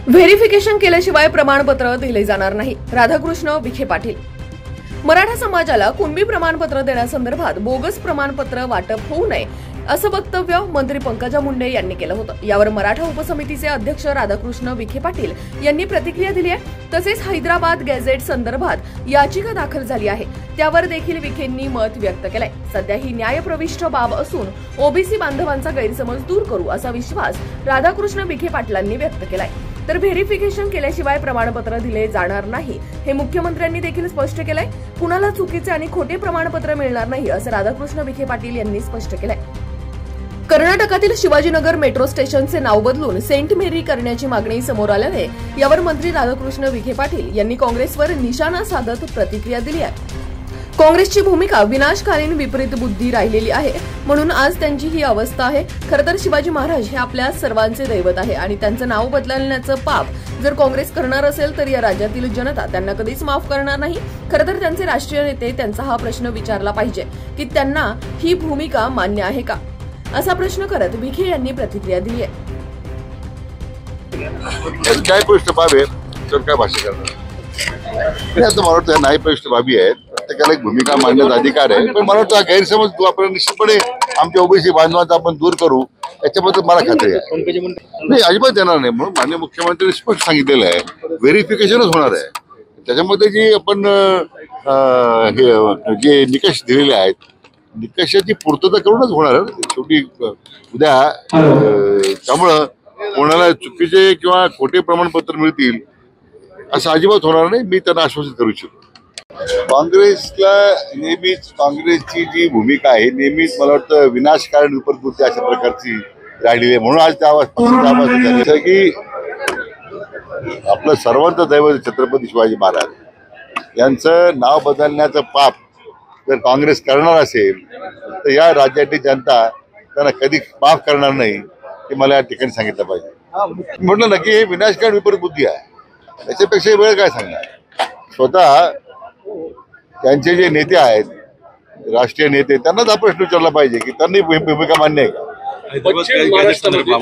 Verification केल्याशिवाय प्रमाणपत्र दिले जाणार नाही, राधाकृष्ण विखे पाटील। मराठा समाजाला कुणबी प्रमाणपत्र देण्यासंदर्भात बोगस प्रमाणपत्र वाटप होऊ नये असं वक्तव्य मंत्री पंकजा मुंडे यांनी केलं होतं। यावर मराठा उपसमितीचे अध्यक्ष राधाकृष्ण विखे पाटील यांनी प्रतिक्रिया दिली आहे। तसेच हैदराबाद गॅझेट संदर्भात याचिका दाखल झाली आहे, त्यावर देखील विखेंनी मत व्यक्त केलंय। सध्या ही न्यायप्रविष्ट बाब असून ओबीसी बांधवांचा गैरसमज दूर करू असा विश्वास राधाकृष्ण विखे पाटलांनी व्यक्त केलाय। तर व्हेरिफिकेशन केल्याशिवाय प्रमाणपत्र दिले जाणार नाही हे मुख्यमंत्र्यांनी देखील स्पष्ट केलंय। कुणाला चुकीचे आणि खोटे प्रमाणपत्र मिळणार नाही असं राधाकृष्ण विखे पाटील यांनी स्पष्ट केलंय। कर्नाटकातील शिवाजीनगर मेट्रो स्टेशनचे नाव बदलून सेंट मेरी करण्याची मागणी समोर आल्याने यावर मंत्री राधाकृष्ण विखे पाटील यांनी काँग्रेसवर निशाणा साधत प्रतिक्रिया दिली आहे। काँग्रेसची भूमिका विनाशकालीन विपरीत बुद्धी राहिलेली आहे, म्हणून आज त्यांची ही अवस्था आहे। खरं तर शिवाजी महाराज हे आपल्या सर्वांचे दैवत आहे आणि त्यांचं नाव बदलण्याचं पाप जर काँग्रेस करणार असेल तर या राज्यातील जनता त्यांना कधीच माफ करणार नाही। खरं तर त्यांचे राष्ट्रीय नेते त्यांचा हा प्रश्न विचारला पाहिजे की त्यांना ही भूमिका मान्य आहे का, असा प्रश्न करत विखे यांनी प्रतिक्रिया दिली आहे। काय पृष्ठभाव आहे तर काय भाषा करणार असं मला वाटतं, नाही पृष्ठभावी आहेत, प्रत्येकाला एक भूमिका मांडण्याचा अधिकार आहे। पण मला वाटतं गैरसमज आपण निश्चितपणे आमच्या ओबीसी बांधवांचा आपण दूर करू याच्याबद्दल मला खात्री आहे। नाही, अजिबात येणार नाही, म्हणून माननीय मुख्यमंत्र्यांनी स्पष्ट सांगितलेलं आहे व्हेरिफिकेशनच होणार आहे। त्याच्यामध्ये जी आपण जे निकष दिलेले आहेत निकषाची पूर्तता करूनच होणार आहे शेवटी। उद्या त्यामुळं कोणाला चुकीचे किंवा खोटे प्रमाणपत्र मिळतील असं अजिबात होणार नाही, मी त्यांना आश्वासित करू इच्छितो। काँग्रेसला नेहमीच काँग्रेसची जी भूमिका आहे नेहमीच मला वाटतं विनाशकारण विपरीत बुद्धी अशा प्रकारची राहिलेली आहे। म्हणून आज त्या आवाज की आपलं सर्वांचं दैवत छत्रपती शिवाजी महाराज यांचं नाव बदलण्याचं पाप जर काँग्रेस करणार असेल तर या राज्यातली जनता त्यांना कधी माफ करणार नाही, हे मला या ठिकाणी सांगितलं पाहिजे। म्हटलं ना की हे विनाशकारण विपरीत बुद्धी आहे, त्याच्यापेक्षा वेळ काय सांगणार। स्वतः त्यांचे जे नेते आहेत राष्ट्रीय नेते त्यांनाच हा प्रश्न विचारला पाहिजे की त्यांनी भूमिका मान्य आहे का।